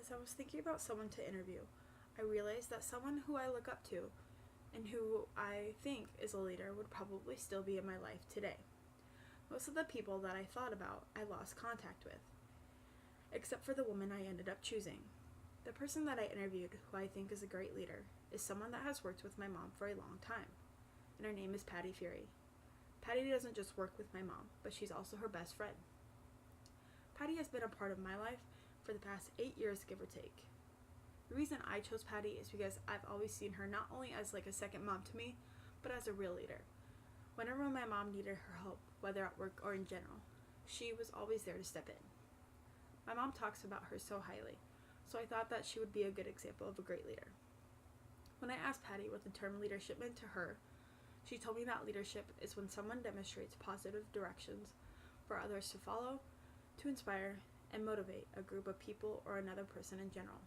As I was thinking about someone to interview, I realized that someone who I look up to and who I think is a leader would probably still be in my life today. Most of the people that I thought about, I lost contact with, except for the woman I ended up choosing. The person that I interviewed, who I think is a great leader, is someone that has worked with my mom for a long time, and her name is Patty Fury. Patty doesn't just work with my mom, but she's also her best friend. Patty has been a part of my life for the past 8 years, give or take. The reason I chose Patty is because I've always seen her not only as like a second mom to me, but as a real leader. Whenever my mom needed her help, whether at work or in general, she was always there to step in. My mom talks about her so highly, so I thought that she would be a good example of a great leader. When I asked Patty what the term leadership meant to her, she told me that leadership is when someone demonstrates positive directions for others to follow, to inspire, and motivate a group of people or another person in general.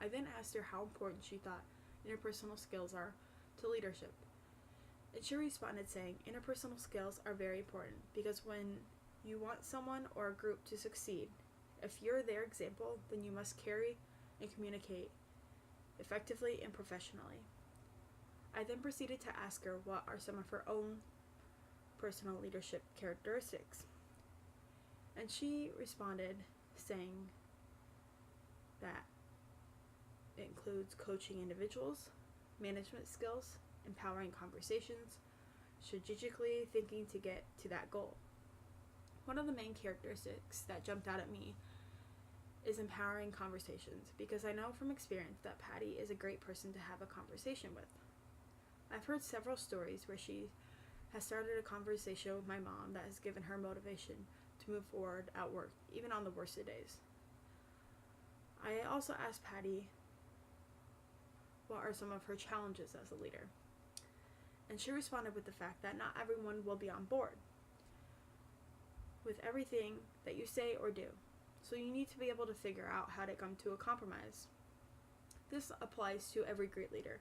I then asked her how important she thought interpersonal skills are to leadership, and she responded saying interpersonal skills are very important because when you want someone or a group to succeed, if you're their example, then you must carry and communicate effectively and professionally. I then proceeded to ask her what are some of her own personal leadership characteristics. And she responded saying that it includes coaching individuals, management skills, empowering conversations, strategically thinking to get to that goal. One of the main characteristics that jumped out at me is empowering conversations, because I know from experience that Patty is a great person to have a conversation with. I've heard several stories where she has started a conversation with my mom that has given her motivation to move forward at work, even on the worst of days. I also asked Patty what are some of her challenges as a leader, and she responded with the fact that not everyone will be on board with everything that you say or do, so you need to be able to figure out how to come to a compromise. This applies to every great leader,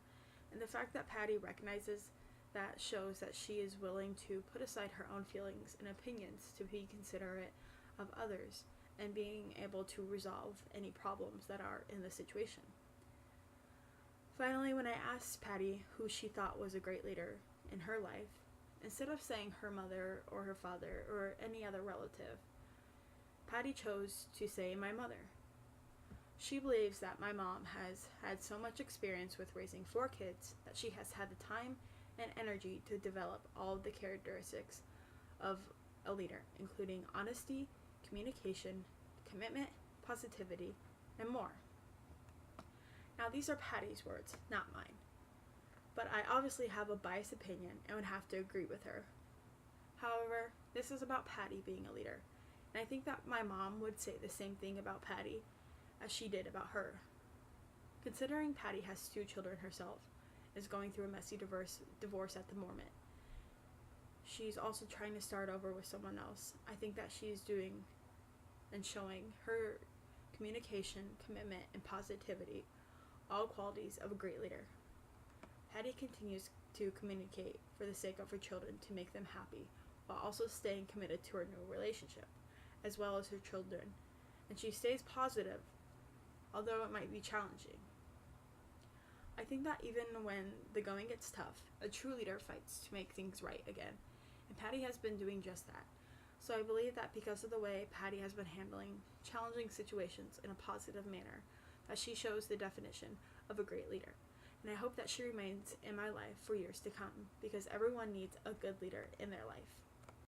and the fact that Patty recognizes that shows that she is willing to put aside her own feelings and opinions to be considerate of others and being able to resolve any problems that are in the situation. Finally, when I asked Patty who she thought was a great leader in her life, instead of saying her mother or her father or any other relative, Patty chose to say my mother. She believes that my mom has had so much experience with raising 4 kids that she has had the time and energy to develop all of the characteristics of a leader, including honesty, communication, commitment, positivity, and more. Now, these are Patty's words, not mine, but I obviously have a biased opinion and would have to agree with her. However, this is about Patty being a leader, and I think that my mom would say the same thing about Patty as she did about her. Considering Patty has 2 children herself, is going through a messy divorce at the moment, she's also trying to start over with someone else. I think that she's doing and showing her communication, commitment, and positivity, all qualities of a great leader. Patty continues to communicate for the sake of her children to make them happy, while also staying committed to her new relationship, as well as her children, and she stays positive, although it might be challenging. I think that even when the going gets tough, a true leader fights to make things right again, and Patty has been doing just that. So I believe that because of the way Patty has been handling challenging situations in a positive manner, that she shows the definition of a great leader. And I hope that she remains in my life for years to come, because everyone needs a good leader in their life.